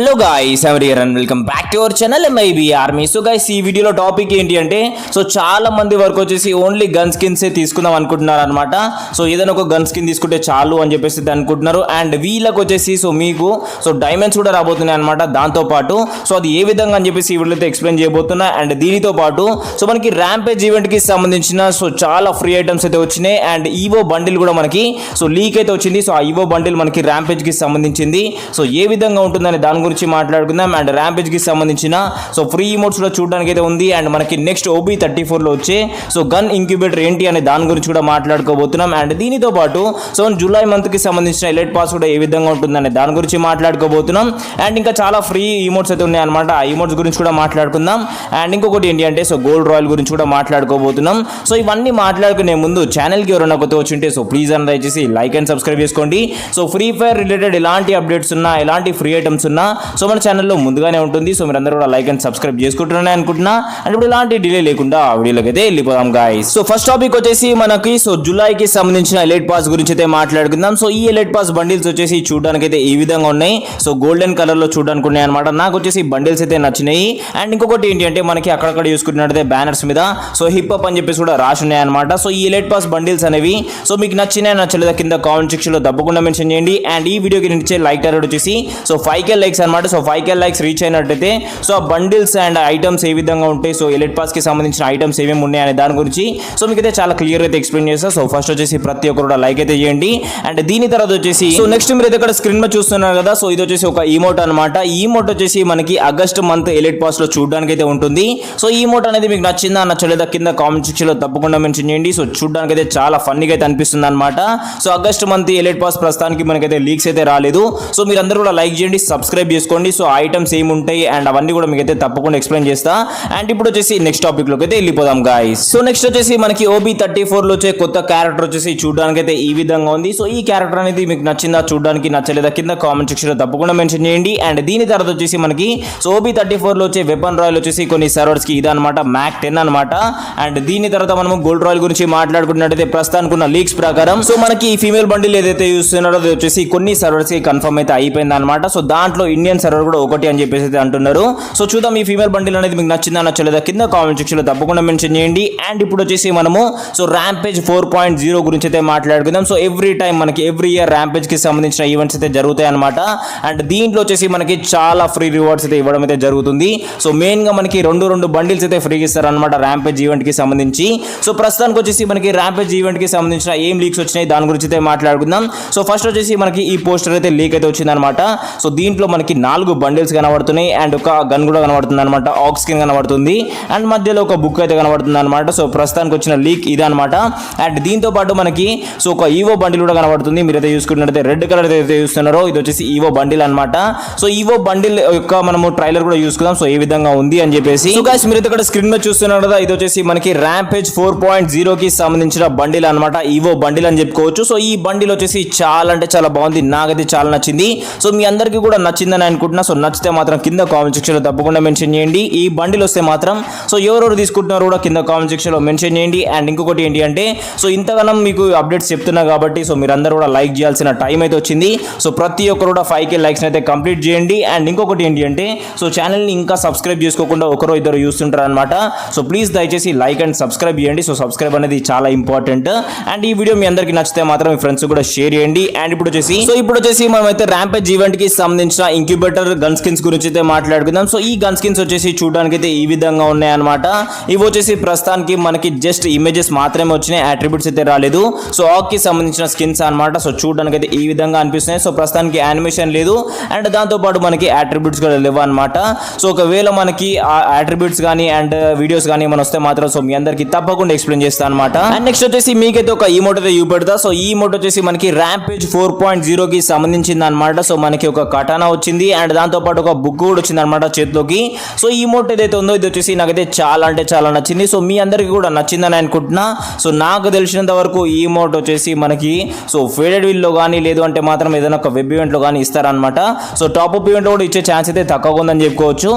Hello guys ఎవరి and welcome back to our channel MIB army. So guys ఈ వీడియోలో topic ఏంటి అంటే చాలా మంది వరకు వచ్చేసి ఓన్లీ గన్ స్కిన్స్ తీసుకుందాం అనుకుంటున్నారు అనమాట. సో ఏదైనా ఒక గన్ స్కిన్ తీసుకుంటే చాలు అని చెప్పేసి అనుకుంటున్నారు. అండ్ వీళ్ళకి వచ్చేసి మీకు డైమండ్స్ కూడా రాబోతున్నాయి అనమాట. దాంతో పాటు అది ఏ విధంగా అని చెప్పేసి ఈ వీడియోలో అయితే ఎక్స్ప్లెయిన్ చేయబోతున్నా. అండ్ దీనితో పాటు మనకి ర్యాంపేజ్ ఈవెంట్ కి సంబంధించిన చాలా ఫ్రీ ఐటమ్స్ అయితే వచ్చినాయి. అండ్ ఈవో బండిల్ కూడా మనకి లీక్ అయితే వచ్చింది. ఆ ఈవో బండిల్ మనకి ర్యాంపేజ్ కి సంబంధించింది. ఏ విధంగా ఉంటుందని దాని గురించి మాట్లాడుకుందాం. అండ్ ర్యాంపేజ్ కి సంబంధించిన ఫ్రీ ఇమోట్స్ కూడా చూడడానికి అయితే ఉంది. అండ్ మనకి నెక్స్ట్ OB34 లో వచ్చే గన్ ఇంక్యుబేటర్ ఏంటి అనే దాని గురించి కూడా మాట్లాడుకోబోతున్నాం. అండ్ దీనితో పాటు జూలై మంత్ కి సంబంధించిన ఎలైట్ పాస్ కూడా ఏ విధంగా ఉంటుందనే దాని గురించి మాట్లాడుకోబోతున్నాం. అండ్ ఇంకా చాలా ఫ్రీ ఇమోట్స్ అయితే ఉన్నాయి అనమాట. ఆ ఇమోట్స్ గురించి కూడా మాట్లాడుకుందాం. అండ్ ఇంకొకటి ఏంటి అంటే గోల్డ్ రాయల్ గురించి కూడా మాట్లాడుకోబోతున్నాం. ఇవన్నీ మాట్లాడుకునే ముందు ఛానల్ కి ఎవరైనా కొత్త వచ్చి ఉంటే ప్లీజ్ అని దయచేసి లైక్ అండ్ సబ్స్క్రైబ్ చేసుకోండి. ఫ్రీ ఫైర్ రిలేటెడ్ ఎలాంటి అప్డేట్స్ ఉన్నా, ఎలాంటి ఫ్రీ ఐటమ్స్ ఉన్నా మన ఛానల్లో ముందుగానే ఉంటుంది. మీరందరూ కూడా లైక్ అండ్ సబ్స్క్రైబ్ చేసుకుంటున్నారని అనుకుంటున్నా. అండ్ ఇప్పుడు ఎలాంటి డిలే లేకుండా వీడియోలోకి అయితే వెళ్ళిపోదాం గాయ్స్. ఫస్ట్ టాపిక్ వచ్చేసి మనకి జూలైకి సంబంధించిన ఎలైట్ పాస్ గురించి అయితే మాట్లాడుకుందాం. ఈ ఎలైట్ పాస్ బండిల్స్ వచ్చేసి చూడడానికి అయితే ఈ విధంగా ఉన్నాయి. గోల్డెన్ కలర్ లో చూడడానికి ఉన్నాయి అనమాట. నాకు వచ్చేసి బండిల్స్ అయితే నచ్చినాయి. అండ్ ఇంకొకటి ఏంటి అంటే మనకి అక్కడక్కడ చూసుకున్నట్టయితే బ్యానర్స్ మీద హిప్ అప్ అని చెప్పేసి కూడా రాసి ఉన్నాయి అనమాట. ఈ ఎలైట్ పాస్ బండిల్స్ అనేవి మీకు నచ్చినాయి నచ్చలేదా కింద కామెంట్ సెక్షన్ లో తప్పకుండా మెన్షన్ చేయండి. అండ్ ఈ వీడియోకి ఇచ్చే లైక్ టార్గెట్ వచ్చేసి 5K లైక్స్ అనమాట. 5K లైక్స్ రీచ్ అయినట్టయితే బండిల్స్ అండ్ ఐటమ్స్ ఏ విధంగా ఉంటాయి, ఎలైట్ పాస్ కి సంబంధించిన ఐటమ్స్ ఏమేమి ఉన్నాయి అనే దాని గురించి మీకైతే చాలా క్లియర్ అయితే ఎక్స్ప్లెయిన్ చేస్తా. ఫస్ట్ వచ్చేసి ప్రతి ఒక్కరు కూడా లైక్ అయితే చేయండి. అండ్ దీని తర్వాత వచ్చేసి నెక్స్ట్ మీరు ఇక్కడ స్క్రీన్ మీద చూస్తున్నారు కదా. ఇది వచ్చేసి ఒక ఈమోట్ అనమాట. ఈ ఈమోట్ వచ్చేసి మనకి ఆగస్ట్ మంత్ ఎలైట్ పాస్ లో చూడడానికి అయితే ఉంటుంది. ఈ ఈమోట్ అనేది మీకు నచ్చిందా నచ్చలేదా కింద కామెంట్ సెక్షన్ లో తప్పకుండా మెన్షన్ చేయండి. చూడడానికి అయితే చాలా ఫన్నీగా అయితే అనిపిస్తుంది అనమాట. ఆగస్ట్ మంత్ ఎలైట్ పాస్ ప్రస్తుతానికి మనకైతే లీక్స్ అయితే రాలేదు. మీరందరూ కూడా లైక్ చేయండి, సబ్స్క్రైబ్ చేసుకోండి. ఐటమ్స్ ఏమి ఉంటాయి అండ్ అవన్నీ కూడా మీకైతే తప్పకుండా ఎక్స్ప్లెయిన్ చేస్తా. అండ్ ఇప్పుడు వచ్చేసి నెక్స్ట్ టాపిక్ లోకి అయితే వెళ్ళిపోదాం గాయ్స్. నెక్స్ట్ వచ్చేసి మనకి OB34 లో వచ్చే కొత్త క్యారెక్టర్ వచ్చేసి చూడడానికి అయితే ఈ విధంగా ఉంది. ఈ క్యారెక్టర్ అనేది మీకు నచ్చిందా, చూడడానికి నచ్చలేదా కింద కామెంట్ సెక్షన్ లో తప్పకుండా మెన్షన్ చేయండి. అండ్ దీని తర్వాత వచ్చేసి మనకి OB34 లో వచ్చే వెపన్ రాయల్ వచ్చేసి కొన్ని సర్వర్స్ కి ఇదనమాట, మ్యాక్ 10 అనమాట. అండ్ దీని తర్వాత మనము గోల్డ్ రాయల్ గురించి మాట్లాడుకున్నట్టయితే ప్రస్తుతానికి ఉన్న లీక్స్ ప్రకారం మనకి ఈ ఫీమేల్ బండిల్ ఏదైతే చూస్తున్నారో అది వచ్చేసి కొన్ని సర్వర్స్ కి కన్ఫర్మ్ అయితే అయిపోయింది అనమాట. దాంట్లో ఇండియన్ సర్వర్ కూడా ఒకటి అని చెప్పేసి అయితే అంటున్నారు. చూద్దాం ఈ ఫీమేల్ బండిల్ అనేది మీకు నచ్చిందా నచ్చలేదా కింద కామెంట్ సెక్షన్ లో తప్పకుండా మెన్షన్ చేయండి. అండ్ ఇప్పుడు వచ్చేసి మనము ర్యాంపేజ్ 4.0 గురించి అయితే మాట్లాడుకుందాం. ఎవ్రీ టైం మనకి ఎవ్రీ ఇయర్ ర్యాంపేజ్ కి సంబంధించిన ఈవెంట్స్ అయితే జరుగుతాయి అనమాట. అండ్ దీంట్లో వచ్చేసి మనకి చాలా ఫ్రీ రివార్డ్స్ అయితే ఇవ్వడం అయితే జరుగుతుంది. మెయిన్ గా మనకి రెండు బండిల్స్ అయితే ఫ్రీగా ఇస్తారు అనమాట ర్యాంపేజ్ ఈవెంట్ కి సంబంధించి. ప్రస్తుతానికి వచ్చేసి మనకి ర్యాంపేజ్ ఈవెంట్ కి సంబంధించిన ఏం లీక్స్ వచ్చినాయి దాని గురించి అయితే మాట్లాడుకుందాం. ఫస్ట్ వచ్చేసి మనకి ఈ పోస్టర్ అయితే లీక్ అయితే వచ్చింది అనమాట. దీంట్లో మనకి 4 బండిల్స్ కనబడుతున్నాయి. అండ్ ఒక గన్ కూడా కనబడుతుంది అనమాట, ఆక్స్ స్కిన్ కనబడుతుంది. అండ్ మధ్యలో ఒక బుక్ అయితే కనబడుతుంది అనమాట. ప్రస్తుతానికి వచ్చిన లీక్ ఇది అనమాట. అండ్ దీంతో పాటు మనకి ఒక ఈవో బండిల్ కూడా కనబడుతుంది. మీరైతే చూసుకున్నట్లయితే రెడ్ కలర్ అయితే చూస్తున్నారో ఇది వచ్చేసి ఈవో బండిల్ అనమాట. ఈవో బండిల్ యొక్క మనము ట్రైలర్ కూడా చూసుకుందాం ఏ విధంగా ఉంది అని చెప్పేసి. గైస్ మీరైతే ఇక్కడ స్క్రీన్ మీద చూస్తున్నారు కదా, ఇది వచ్చేసి మనకి ర్యాంపేజ్ 4.0 కి సంబంధించిన బండిల్ అనమాట, ఈవో బండిల్ అని చెప్పుకోవచ్చు. ఈ బండిల్ వచ్చేసి చాలా అంటే చాలా బాగుంది, నాకైతే చాలా నచ్చింది. మీ అందరికీ కూడా నచ్చిందని అనుకుంటున్నా. నచ్చితే మాత్రం కింద కామెంట్ సెక్షన్ లో తప్పకుండా మెన్షన్ చేయండి. ఈ బండిల్ వస్తే మాత్రం ఎవరెవరు తీసుకుంటున్నారో కూడా కింద కామెంట్ సెక్షన్ లో మెన్షన్ చేయండి. అండ్ ఇంకొకటి ఏంటి అంటే ఇంతగానం మీకు అప్డేట్స్ చెప్తున్నా కాబట్టి మీరందరూ కూడా లైక్ చేయాల్సిన టైం అయితే వచ్చింది. ప్రతి ఒక్కరు కూడా 5K లైక్స్ అయితే కంప్లీట్ చేయండి. అండ్ ఇంకొకటి ఏంటి అంటే ఛానల్ ని ఇంకా సబ్స్క్రైబ్ చేసుకోకుండా ఒకరో ఇద్దరు చూస్తుంటారు అనమాట. ప్లీజ్ దయచేసి లైక్ అండ్ సబ్స్క్రైబ్ చేయండి. సబ్స్క్రైబ్ అనేది చాలా ఇంపార్టెంట్. అండ్ ఈ వీడియో మీ అందరికీ నచ్చితే మాత్రం మీ ఫ్రెండ్స్ కూడా షేర్ చేయండి. అండ్ ఇప్పుడు వచ్చేసి మనమైతే ర్యాంపేజ్ ఈవెంట్ కి సంబంధించిన ఇంక్యుబేటర్ గన్ స్కిన్స్ గురించి అయితే మాట్లాడుకుందాం. ఈ గన్ స్కిన్స్ వచ్చేసి చూడడానికి అయితే ఈ విధంగా ఉన్నాయి అనమాట. ఇవి వచ్చేసి ప్రస్తుతానికి మనకి జస్ట్ ఇమేజెస్ మాత్రమే వచ్చినాయి, అట్రిబ్యూట్స్ అయితే రాలేదు. ఆక్ కి సంబంధించిన స్కిన్స్ అనమాట. చూడడానికి అయితే ఈ విధంగా అనిపిస్తున్నాయి. ప్రస్తుతానికి యానిమేషన్ లేదు. అండ్ దాంతో పాటు మనకి అట్రిబ్యూట్స్ కూడా లేవు అనమాట. ఒకవేళ మనకి ఆ అట్రిబ్యూట్స్ కానీ అండ్ వీడియోస్ కానీ మనం వస్తే మాత్రం మీ అందరికి తప్పకుండా ఎక్స్ప్లెయిన్ చేస్తాను అనమాట. అండ్ నెక్స్ట్ వచ్చేసి మీకైతే ఒక ఈమోట్ అయితే చూపెడతా. ఈ ఈమోట్ వచ్చేసి మనకి ర్యాంపేజ్ 4.0 కి సంబంధించింది అనమాట. మనకి ఒక కటానా వచ్చింది అండ్ దాంతో పాటు ఒక బుక్ కూడా వచ్చింది అనమాట చేతిలోకి. ఈ ఈమోట్ ఏదైతే ఉందో ఇది వచ్చేసి నాకైతే చాలా అంటే చాలా నచ్చింది. మీ అందరికీ కూడా నచ్చిందని అనుకుంటున్నా. నాకు తెలిసినంత వరకు ఈ ఈమోట్ వచ్చేసి మనకి ఫేడెడ్ వీల్ లో కానీ లేదు అంటే మాత్రం ఏదైనా ఒక వెబ్ ఈవెంట్ లో కానీ ఇస్తారనమాట. టాప్ అప్ ఈవెంట్ కూడా ఇచ్చే ఛాన్స్ అయితే తక్కువగా ఉందని చెప్పుకోవచ్చు.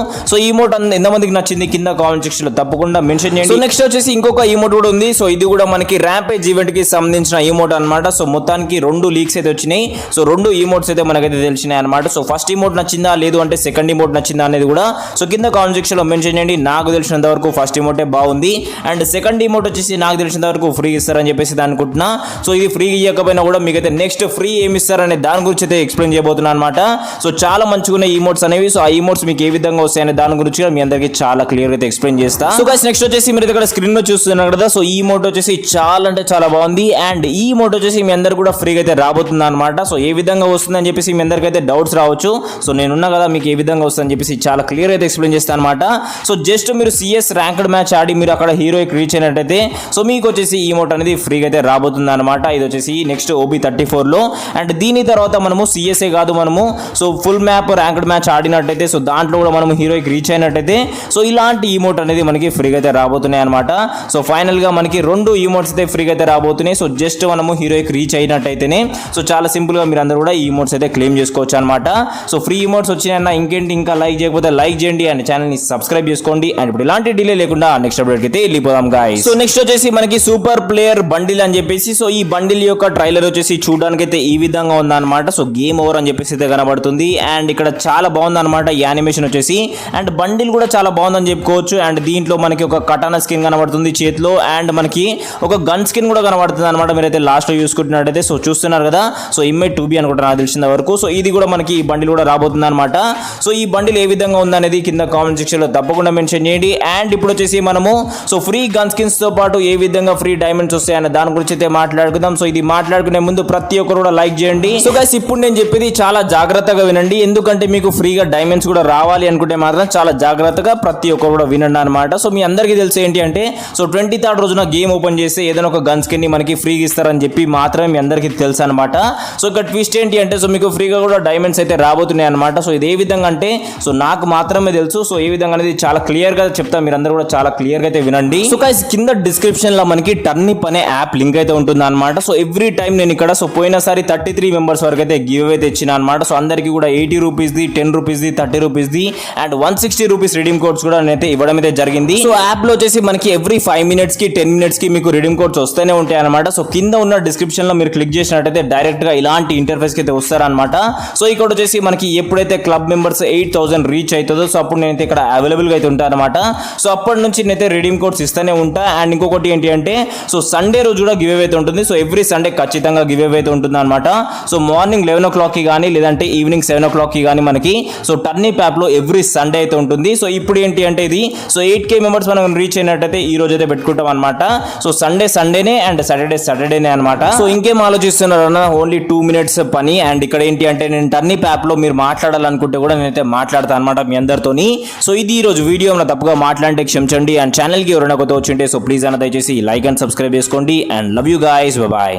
ఈ ఈమోట్ ఎంతమందికి నచ్చింది కింద కామెంట్ సెక్షన్ లో తప్పకుండా మెన్షన్ చేయండి. నెక్స్ట్ వచ్చేసి ఇంకొక ఈమోట్ కూడా ఉంది. ఇది కూడా మనకి ర్యాంపేజ్ ఈవెంట్ కి సంబంధించిన ఈమోట్ అనమాట. మొత్తానికి 2 లీక్స్ అయితే వచ్చినాయి. 2 ఈమోట్స్ అయితే మనకైతే తెలిసినాయి అనమాట. ఫస్ట్ ఈమోట్ ఇమోట్ నచ్చిందా లేదు అంటే సెకండ్ ఇమోట్ నచ్చిందా అనేది కూడా సో కింద కామెంట్ సెక్షన్ లో మెన్షన్ చేయండి. నాకు తెలిసినంత వరకు ఫస్ట్ ఇమోటే బాగుంది అండ్ సెకండ్ ఇమోట్ వచ్చేసి నాకు తెలిసినంత వరకు ఫ్రీ ఇస్తారని చెప్పేసి అనుకుంటున్నా. సో ఇది ఫ్రీ ఇవ్వకపోయినా కూడా మీకైతే నెక్స్ట్ ఫ్రీ ఏమి ఇస్తారనే దాని గురించి అయితే ఎక్స్ప్లెయిన్ చేయబోతున్నా అనమాట. సో చాలా మంచిగా ఉన్నాయి ఈమోట్స్ అనేవి. సో ఆ ఈమోట్స్ మీకు ఏ విధంగా వస్తాయనే దాని గురించి మీ అందరికీ చాలా క్లియర్ గా అయితే ఎక్స్ప్లెయిన్ చేస్తా. సో గైస్ నెక్స్ట్ వచ్చేసి మీరు ఇక్కడ స్క్రీన్ లో చూస్తున్నారు కదా. సో ఈ ఇమోట్ వచ్చేసి చాలా అంటే చాలా బాగుంది అండ్ ఈ ఇమోట్ వచ్చేసి మీ అందరు కూడా ఫ్రీగా అయితే రాబోతుంది అనమాట. సో ఏ విధంగా వస్తుందని చెప్పేసి మీ అందరికీ అయితే డౌట్స్ రావచ్చు. సో నేనున్నా కదా మీకు ఏ విధంగా వస్తుందని చెప్పేసి చాలా క్లియర్ అయితే ఎక్స్ప్లెయిన్ చేస్తాను అనమాట. సో జస్ట్ మీరు సిఎస్ ర్యాంక్డ్ మ్యాచ్ ఆడి మీరు అక్కడ హీరోకి రీచ్ అయినట్టయితే సో మీకు వచ్చేసి ఈ ఇమోట్ అనేది ఫ్రీగా అయితే రాబోతుంది అనమాట. ఇది వచ్చేసి నెక్స్ట్ OB34 లో అండ్ దీని తర్వాత మనము సిఎస్ఏ కాదు మనము so full map ranked match ఆడినట్టయితే సో దాంట్లో కూడా మనం హీరోకి రీచ్ అయినట్టయితే సో ఇలాంటి ఇమోట్ అనేది మనకి ఫ్రీగా అయితే రాబోతున్నాయి అనమాట. సో ఫైనల్ గా మనకి 2 ఇమోట్స్ అయితే ఫ్రీగా అయితే రాబోతున్నాయి. సో జస్ట్ మనము హీరోకి రీచ్ అయినట్టయితేనే సో చాలా సింపుల్ గా మీరు అందరూ కూడా ఈ ఇమోట్స్ అయితే క్లెయిమ్ చేసుకోవచ్చు అనమాట. సో ఫ్రీ ఇమోట్స్ వచ్చినాయన్న ఇంకేంటి, ఇంకా లైక్ చేయకపోతే లైక్ చేయండి అండ్ ఛానల్ ని సబ్స్క్రైబ్ చేసుకోండి. అండ్ ఇప్పుడు ఇలాంటి డిలే లేకుండా నెక్స్ట్ అప్డేట్ అయితే వెళ్ళిపోదాం గాయ్స్. సో నెక్స్ట్ వచ్చేసి మనకి సూపర్ ప్లేయర్ బండిల్ అని చెప్పేసి సో ఈ బండిల్ యొక్క ట్రైలర్ వచ్చేసి చూడడానికి అయితే ఈ విధంగా ఉందన్నమాట. సో గేమ్ ఓవర్ అని చెప్పేసి అయితే కనబడుతుంది అండ్ ఇక్కడ చాలా బాగుంది అనమాట ఈ యానిమేషన్ వచ్చేసి అండ్ బండిల్ కూడా చాలా బాగుందని చెప్పుకోవచ్చు. అండ్ దీంట్లో మనకి ఒక కటానా స్కిన్ కనబడుతుంది చేతిలో అండ్ మనకి ఒక గన్ స్కిన్ కూడా కనబడుతుంది అనమాట. మీరైతే లాస్ట్ లో చూసుకుంటున్నట్టయితే సో చూస్తున్నారు కదా. సో ఇమ్మేట్ 2B అనుకుంటా నాకు తెలిసిన వరకు. సో ఇది కూడా మనకి ఈ బండిల్ కూడా రాబోతుంది అనమాట. సో ఈ బండిల్ ఏ విధంగా ఉందనేది కింద కామెంట్ సెక్షన్ లో తప్పకుండా మెన్షన్ చేయండి. అండ్ ఇప్పుడు వచ్చేసి మనము సో ఫ్రీ గన్ స్కిన్స్ తో పాటు ఏ విధంగా ఫ్రీ డైమండ్స్ వస్తాయన్న దాని గురించి అయితే మాట్లాడుకుందాం. సో ఇది మాట్లాడుకునే ముందు ప్రతి ఒక్కరు కూడా లైక్ చేయండి. సో గైస్ ఇప్పుడు నేను చెప్పేది చాలా జాగ్రత్తగా వినండి, ఎందుకంటే మీకు ఫ్రీగా డైమండ్స్ కూడా రావాలి అనుకుంటే మాత్రం చాలా జాగ్రత్తగా ప్రతి ఒక్కరు కూడా వినండి అనమాట. సో మీ అందరికీ తెలిసి ఏంటి అంటే సో 23rd రోజున గేమ్ ఓపెన్ చేస్తే ఏదైనా ఒక గన్ స్కిన్ ని మనకి ఫ్రీగా ఇస్తారని చెప్పి మాత్రమే మీ అందరికీ తెలుసు అనమాట. సో ఇక్కడ ట్విస్ట్ ఏంటి అంటే సో మీకు ఫ్రీగా కూడా డైమండ్స్ అయితే రాబోతున్నాయి అనమాట. సో ఇది ఏ విధంగా అంటే సో నాకు మాత్రమే తెలుసు. సో ఏ విధంగా అనేది చాలా క్లియర్ గా చెప్తా, మీరు అందరూ కూడా చాలా క్లియర్ గా అయితే వినండి. సో గైస్ కింద డిస్క్రిప్షన్ లో మనకి టర్నిప్ అనే యాప్ లింక్ అయితే ఉంటుంది అనమాట. సో ఎవ్రీ టైం నేను ఇక్కడ సో పోయినసారి 33 మెంబర్స్ వరకు అయితే గివ్ అయితే ఇచ్చిన అనమాట. సో అందరికి కూడా 80 రూపీస్ది, 10 రూపీస్ది, 30 రూపీస్ది అండ్ 160 రూపీస్ రిడీమ్ కోడ్స్ కూడా నేనైతే ఇవ్వడం అయితే జరిగింది. సో యాప్ లో వచ్చేసి మనకి ఎవ్రీ 5 మినిట్స్ కి 10 మినిట్స్ కి మీకు రిడీమ్ కోడ్స్ వస్తూనే ఉంటాయి అనమాట. సో కింద ఉన్న డిస్క్రిప్షన్ లో మీరు క్లిక్ చేసినట్టయితే డైరెక్ట్ గా ఇలాంటి ఇంటర్ఫేస్ కి అయితే వస్తారనమాట. సో ఇక్కడ వచ్చేసి మనకి ఎప్పుడైతే క్లబ్ మెంబర్స్ 8000 రీచ్ అవుతుందో సో అప్పుడు నేనైతే ఇక్కడ అవైలబుల్ గా అయితే ఉంటాను అనమాట. సో అప్పటి నుంచి నేనైతే రిడీమ్ కోడ్స్ ఇస్తూనే ఉంటా. అండ్ ఇంకొకటి ఏంటి అంటే సో సండే రోజు కూడా గివ్ అవే అయితే ఉంటుంది. సో ఎవ్రీ సండే ఖచ్చితంగా గివ్ అవే అయితే ఉంటుంది అనమాట. సో మార్నింగ్ 11 o'clock కి కానీ లేదంటే ఈవినింగ్ 7 o'clock కి కానీ మనకి సో టర్నిప్ యాప్ లో ఎవ్రీ సండే అయితే ఉంటుంది. సో ఇప్పుడు ఏంటి అంటే ఇది సో 8K మెంబర్స్ మనం రీచ్ అయినట్టయితే ఈ రోజు అయితే పెట్టుకుంటాం అనమాట. సో సండేనే అండ్ సాటర్డేనే అనమాట. సో ఇంకేం ఆలోచిస్తున్నారు అన్న, ఓన్లీ 2 minutes పని. అండ్ ఇక్కడ ఏంటి అంటే నేను టర్నిప్ యాప్ లో మీరు మాట్లాడాలనుకుంటే కూడా నేనైతే మాట్లాడతాను అనమాట మీ అందరితోని. సో ఇది ఈ రోజు వీడియో తప్పుగా మాట్లాడితే క్షమించండి. అండ్ ఛానల్ కి ఎవరైనా కొత్త వచ్చింటే సో ప్లీజ్ అన్న దయచేసి లైక్ అండ్ సబ్స్క్రైబ్ చేసుకోండి. And love you guys, bye.